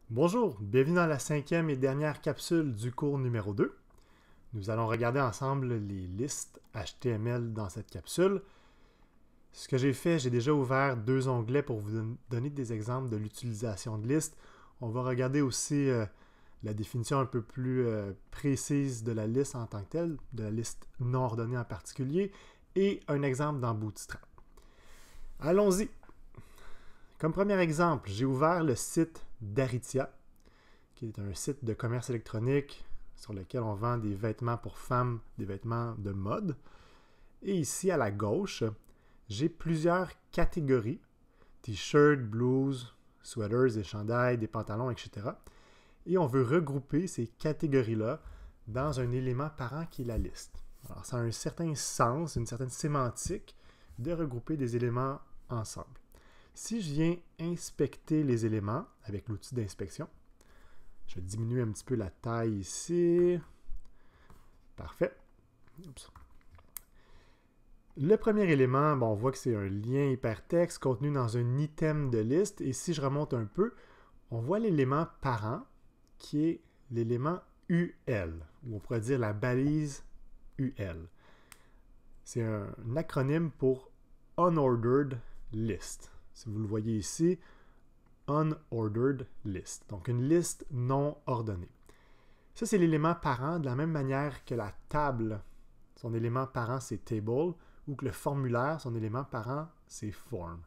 Bonjour, bienvenue dans la cinquième et dernière capsule du cours numéro 2. Nous allons regarder ensemble les listes HTML dans cette capsule. Ce que j'ai fait, j'ai déjà ouvert deux onglets pour vous donner des exemples de l'utilisation de listes. On va regarder aussi la définition un peu plus précise de la liste en tant que telle, de la liste non ordonnée en particulier, et un exemple dans Bootstrap. Allons-y! Comme premier exemple, j'ai ouvert le site d'Aritzia, qui est un site de commerce électronique sur lequel on vend des vêtements pour femmes, des vêtements de mode. Et ici, à la gauche, j'ai plusieurs catégories, t-shirts, blouses, sweaters, des chandails, des pantalons, etc. Et on veut regrouper ces catégories-là dans un élément parent qui est la liste. Alors, ça a un certain sens, une certaine sémantique de regrouper des éléments ensemble. Si je viens inspecter les éléments avec l'outil d'inspection, je vais diminuer un petit peu la taille ici. Parfait. Oups. Le premier élément, on voit que c'est un lien hypertexte contenu dans un item de liste. Et si je remonte un peu, on voit l'élément parent qui est l'élément UL, ou on pourrait dire la balise UL. C'est un acronyme pour Unordered List. Si vous le voyez ici, Unordered List, donc une liste non ordonnée. Ça, c'est l'élément parent de la même manière que la table, son élément parent, c'est Table, ou que le formulaire, son élément parent, c'est Form.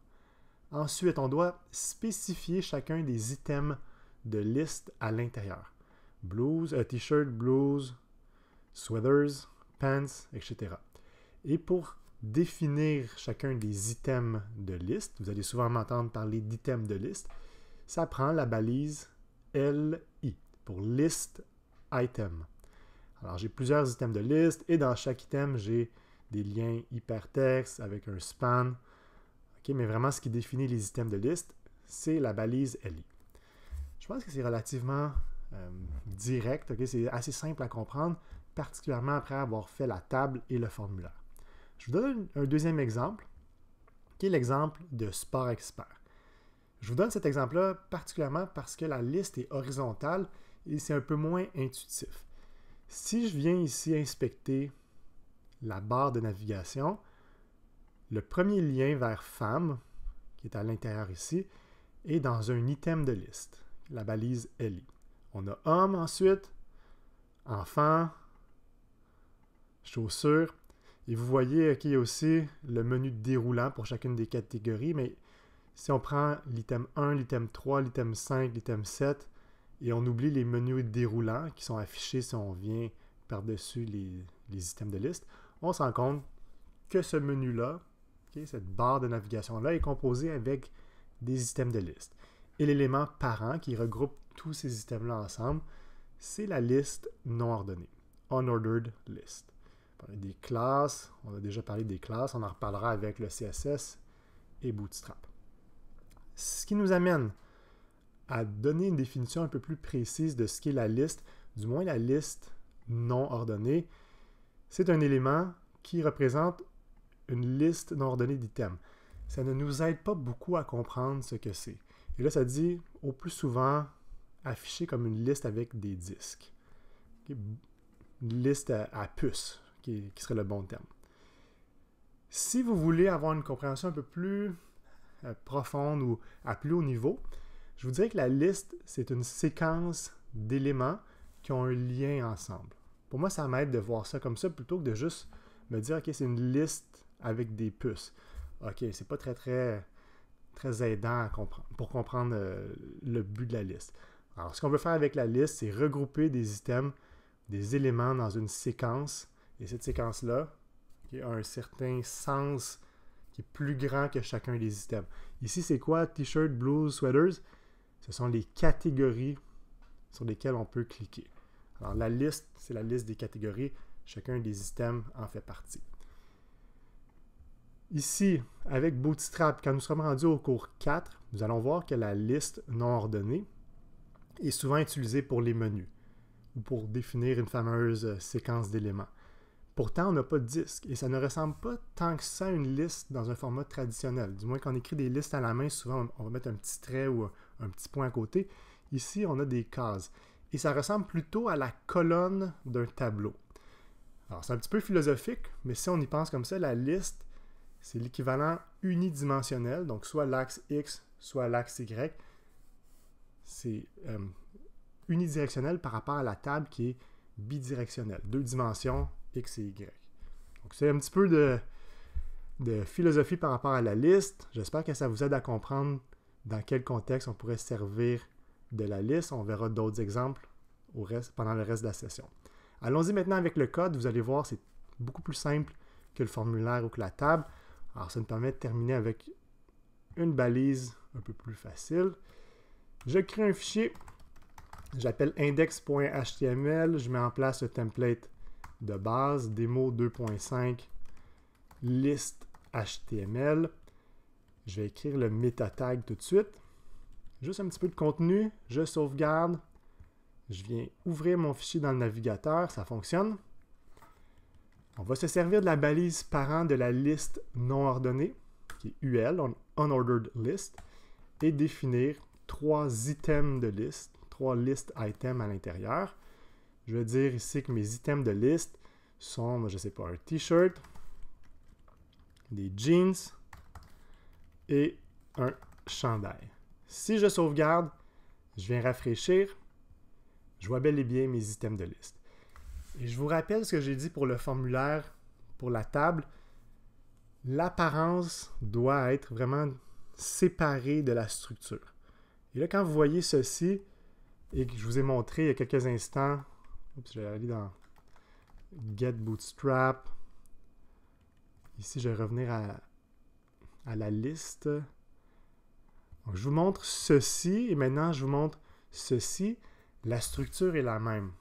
Ensuite, on doit spécifier chacun des items de liste à l'intérieur. Blues, t-shirt, blues, sweaters, pants, etc. Et pour définir chacun des items de liste, vous allez souvent m'entendre parler d'items de liste, ça prend la balise LI pour List Item. Alors, j'ai plusieurs items de liste et dans chaque item, j'ai des liens hypertextes avec un span. Okay, mais vraiment, ce qui définit les items de liste, c'est la balise LI. Je pense que c'est relativement direct, okay? C'est assez simple à comprendre, particulièrement après avoir fait la table et le formulaire. Je vous donne un deuxième exemple, qui est l'exemple de Sport Expert. Je vous donne cet exemple-là particulièrement parce que la liste est horizontale et c'est un peu moins intuitif. Si je viens ici inspecter la barre de navigation, le premier lien vers femme, qui est à l'intérieur ici, est dans un item de liste, la balise LI. On a homme ensuite, enfant, chaussures. Et vous voyez qu'il y a aussi le menu déroulant pour chacune des catégories, mais si on prend l'item 1, l'item 3, l'item 5, l'item 7, et on oublie les menus déroulants qui sont affichés si on vient par-dessus les items de liste, on se rend compte que ce menu-là, okay, cette barre de navigation-là, est composée avec des items de liste. Et l'élément parent qui regroupe tous ces items-là ensemble, c'est la liste non ordonnée, Unordered List. Des classes, on a déjà parlé des classes, on en reparlera avec le CSS et Bootstrap. Ce qui nous amène à donner une définition un peu plus précise de ce qu'est la liste, du moins la liste non ordonnée. C'est un élément qui représente une liste non ordonnée d'items. Ça ne nous aide pas beaucoup à comprendre ce que c'est. Et là, ça dit au plus souvent affiché comme une liste avec des disques. Une liste à puces, qui serait le bon terme. Si vous voulez avoir une compréhension un peu plus profonde ou à plus haut niveau, je vous dirais que la liste, c'est une séquence d'éléments qui ont un lien ensemble. Pour moi, ça m'aide de voir ça comme ça plutôt que de juste me dire, OK, c'est une liste avec des puces. OK, c'est pas très aidant à comprendre, pour comprendre le but de la liste. Alors, ce qu'on veut faire avec la liste, c'est regrouper des items, des éléments dans une séquence. Et cette séquence-là, qui a un certain sens qui est plus grand que chacun des items. Ici, c'est quoi? T-shirt, blues, sweaters. Ce sont les catégories sur lesquelles on peut cliquer. Alors, la liste, c'est la liste des catégories. Chacun des items en fait partie. Ici, avec Bootstrap, quand nous serons rendus au cours 4, nous allons voir que la liste non ordonnée est souvent utilisée pour les menus ou pour définir une fameuse séquence d'éléments. Pourtant, on n'a pas de disque et ça ne ressemble pas tant que ça à une liste dans un format traditionnel. Du moins, quand on écrit des listes à la main, souvent on va mettre un petit trait ou un petit point à côté. Ici, on a des cases. Et ça ressemble plutôt à la colonne d'un tableau. Alors, c'est un petit peu philosophique, mais si on y pense comme ça, la liste, c'est l'équivalent unidimensionnel, donc soit l'axe X, soit l'axe Y. C'est unidirectionnel par rapport à la table qui est bidirectionnelle, 2 dimensions, X et Y. Donc, c'est un petit peu de philosophie par rapport à la liste. J'espère que ça vous aide à comprendre dans quel contexte on pourrait se servir de la liste. On verra d'autres exemples pendant le reste de la session. Allons-y maintenant avec le code. Vous allez voir, c'est beaucoup plus simple que le formulaire ou que la table. Alors, ça nous permet de terminer avec une balise un peu plus facile. Je crée un fichier. J'appelle index.html. Je mets en place le template de base, démo 2.5, liste HTML. Je vais écrire le meta tag tout de suite. Juste un petit peu de contenu. Je sauvegarde. Je viens ouvrir mon fichier dans le navigateur. Ça fonctionne. On va se servir de la balise parent de la liste non ordonnée, qui est UL, Unordered List, et définir 3 items de liste, 3 list items à l'intérieur. Je vais dire ici que mes items de liste sont, je ne sais pas, un t-shirt, des jeans et un chandail. Si je sauvegarde, je viens rafraîchir, je vois bel et bien mes items de liste. Et je vous rappelle ce que j'ai dit pour le formulaire, pour la table. L'apparence doit être vraiment séparée de la structure. Et là, quand vous voyez ceci, et que je vous ai montré il y a quelques instants, je vais aller dans Get Bootstrap. Ici, je vais revenir à la liste. Donc, je vous montre ceci, et maintenant, je vous montre ceci. La structure est la même.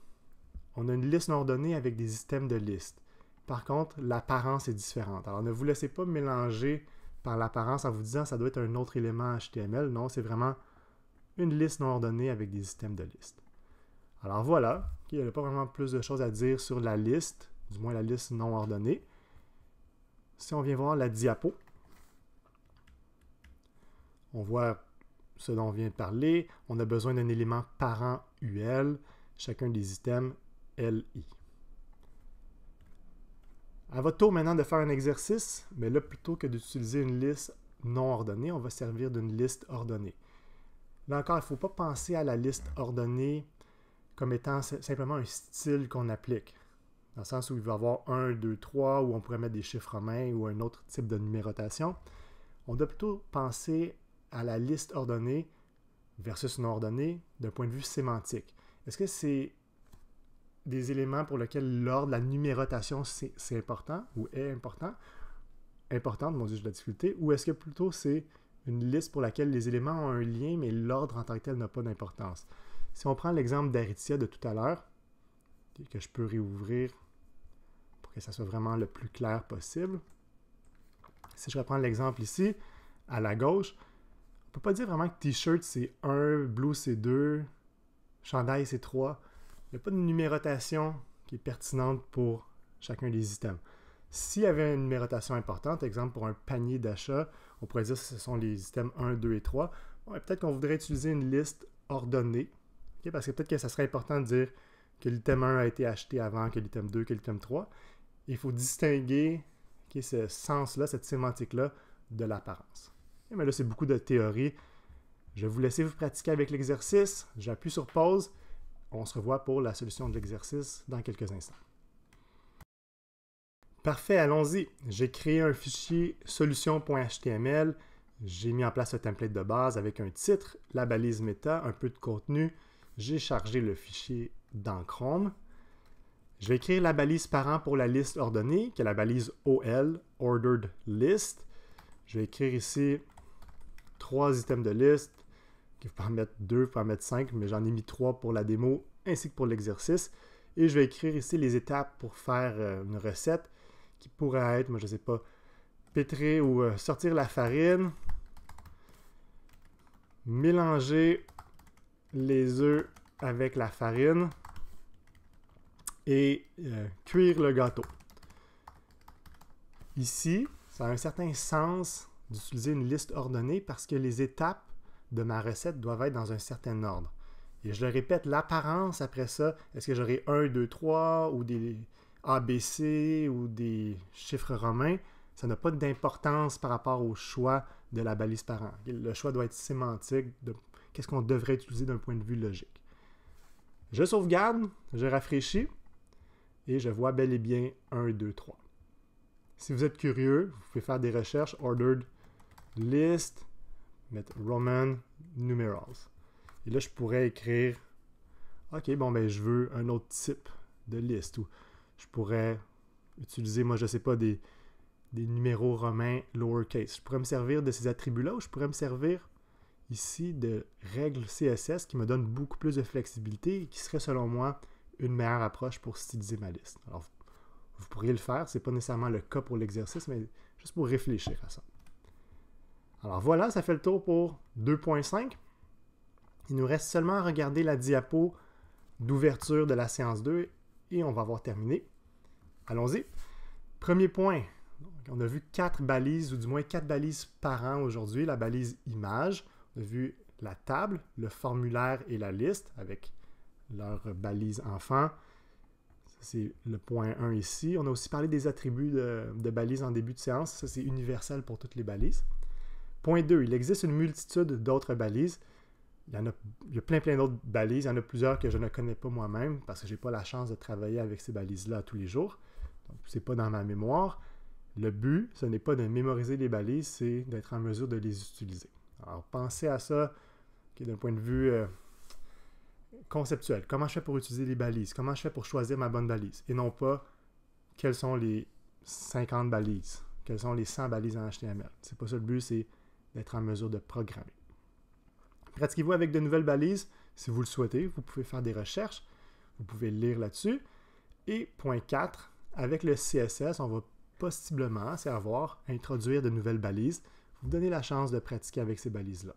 On a une liste non ordonnée avec des items de liste. Par contre, l'apparence est différente. Alors, ne vous laissez pas mélanger par l'apparence en vous disant que ça doit être un autre élément HTML. Non, c'est vraiment une liste non ordonnée avec des items de liste. Alors voilà, il n'y a pas vraiment plus de choses à dire sur la liste, du moins la liste non ordonnée. Si on vient voir la diapo, on voit ce dont on vient de parler. On a besoin d'un élément parent UL, chacun des items LI. À votre tour maintenant de faire un exercice, mais là, plutôt que d'utiliser une liste non ordonnée, on va servir d'une liste ordonnée. Là encore, il ne faut pas penser à la liste ordonnée comme étant simplement un style qu'on applique. Dans le sens où il va y avoir 1, 2, 3, où on pourrait mettre des chiffres romains ou un autre type de numérotation. On doit plutôt penser à la liste ordonnée versus non ordonnée d'un point de vue sémantique. Est-ce que c'est des éléments pour lesquels l'ordre, la numérotation, c'est important ou est important? Importante, mon Dieu, j'ai de la difficulté. Ou est-ce que plutôt c'est une liste pour laquelle les éléments ont un lien, mais l'ordre en tant que tel n'a pas d'importance? Si on prend l'exemple d'Aritzia de tout à l'heure, que je peux réouvrir pour que ça soit vraiment le plus clair possible. Si je reprends l'exemple ici, à la gauche, on ne peut pas dire vraiment que t-shirt c'est 1, blue c'est 2, chandail c'est 3. Il n'y a pas de numérotation qui est pertinente pour chacun des items. S'il y avait une numérotation importante, exemple pour un panier d'achat, on pourrait dire que ce sont les items 1, 2 et 3. Ouais, peut-être qu'on voudrait utiliser une liste ordonnée, okay? Parce que peut-être que ça serait important de dire que l'item 1 a été acheté avant que l'item 2, que l'item 3. Il faut distinguer ce sens-là, cette sémantique-là, de l'apparence. Mais là, c'est beaucoup de théorie. Je vais vous laisser vous pratiquer avec l'exercice. J'appuie sur pause. On se revoit pour la solution de l'exercice dans quelques instants. Parfait, allons-y. J'ai créé un fichier solution.html. J'ai mis en place un template de base avec un titre, la balise méta, un peu de contenu. J'ai chargé le fichier dans Chrome. Je vais écrire la balise parent pour la liste ordonnée, qui est la balise OL, Ordered List. Je vais écrire ici 3 items de liste. Vous pouvez en mettre 2, vous pouvez en mettre 5, mais j'en ai mis 3 pour la démo ainsi que pour l'exercice. Et je vais écrire ici les étapes pour faire une recette qui pourrait être, moi je ne sais pas, pétrir ou sortir la farine, mélanger les œufs avec la farine et cuire le gâteau. Ici, ça a un certain sens d'utiliser une liste ordonnée parce que les étapes de ma recette doivent être dans un certain ordre. Et je le répète, l'apparence après ça, est-ce que j'aurai 1, 2, 3 ou des ABC ou des chiffres romains, ça n'a pas d'importance par rapport au choix de la balise parent. Le choix doit être sémantique de qu'est-ce qu'on devrait utiliser d'un point de vue logique. Je sauvegarde, je rafraîchis et je vois bel et bien 1, 2, 3. Si vous êtes curieux, vous pouvez faire des recherches, ordered list, mettre Roman numerals. Et là, je pourrais écrire, OK, bon, ben, je veux un autre type de liste. Ou je pourrais utiliser, moi, je ne sais pas, des numéros romains lowercase. Je pourrais me servir de ces attributs-là ou je pourrais me servir ici de règles CSS qui me donnent beaucoup plus de flexibilité et qui serait, selon moi, une meilleure approche pour styliser ma liste. Alors, vous pourriez le faire. Ce n'est pas nécessairement le cas pour l'exercice, mais juste pour réfléchir à ça. Alors voilà, ça fait le tour pour 2.5. Il nous reste seulement à regarder la diapo d'ouverture de la séance 2 et on va avoir terminé. Allons-y. Premier point. Donc, on a vu 4 balises, ou du moins 4 balises par an aujourd'hui. La balise image, on a vu la table, le formulaire et la liste avec leur balise enfant. C'est le point 1 ici. On a aussi parlé des attributs de balises en début de séance. Ça, c'est universel pour toutes les balises. Point 2. Il existe une multitude d'autres balises. Il y a plein d'autres balises. Il y en a plusieurs que je ne connais pas moi-même parce que je n'ai pas la chance de travailler avec ces balises-là tous les jours. Donc, ce n'est pas dans ma mémoire. Le but, ce n'est pas de mémoriser les balises, c'est d'être en mesure de les utiliser. Alors, pensez à ça d'un point de vue conceptuel. Comment je fais pour utiliser les balises? Comment je fais pour choisir ma bonne balise? Et non pas quelles sont les 50 balises, quelles sont les 100 balises en HTML. C'est pas ça le but, c'est d'être en mesure de programmer. Pratiquez-vous avec de nouvelles balises si vous le souhaitez. Vous pouvez faire des recherches, vous pouvez lire là-dessus. Et point 4, avec le CSS, on va possiblement savoir introduire de nouvelles balises. Vous donnez la chance de pratiquer avec ces balises-là.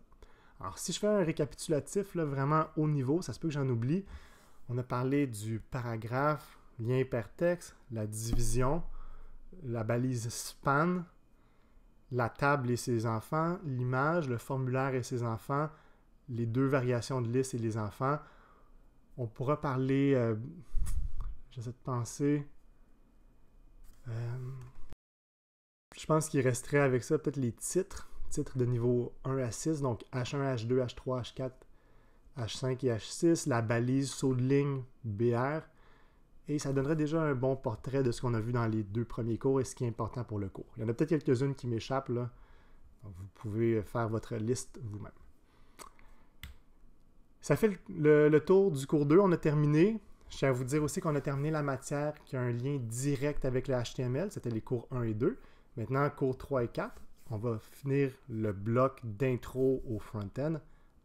Alors, si je fais un récapitulatif là, vraiment haut niveau, ça se peut que j'en oublie. On a parlé du paragraphe, lien hypertexte, la division, la balise span, la table et ses enfants, l'image, le formulaire et ses enfants, les 2 variations de liste et les enfants. On pourra parler, j'essaie de penser, je pense qu'il resterait avec ça peut-être les titres de niveau 1 à 6, donc H1, H2, H3, H4, H5 et H6, la balise saut de ligne BR, et ça donnerait déjà un bon portrait de ce qu'on a vu dans les 2 premiers cours et ce qui est important pour le cours. Il y en a peut-être quelques-unes qui m'échappent, là. Donc, vous pouvez faire votre liste vous-même. Ça fait le tour du cours 2, on a terminé. Je tiens à vous dire aussi qu'on a terminé la matière qui a un lien direct avec le HTML, c'était les cours 1 et 2. Maintenant, cours 3 et 4, on va finir le bloc d'intro au front-end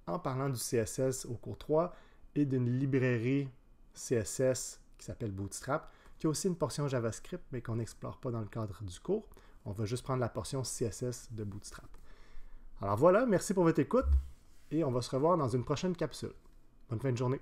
en parlant du CSS au cours 3 et d'une librairie CSS qui s'appelle Bootstrap, qui a aussi une portion JavaScript, mais qu'on n'explore pas dans le cadre du cours. On va juste prendre la portion CSS de Bootstrap. Alors voilà, merci pour votre écoute et on va se revoir dans une prochaine capsule. Bonne fin de journée.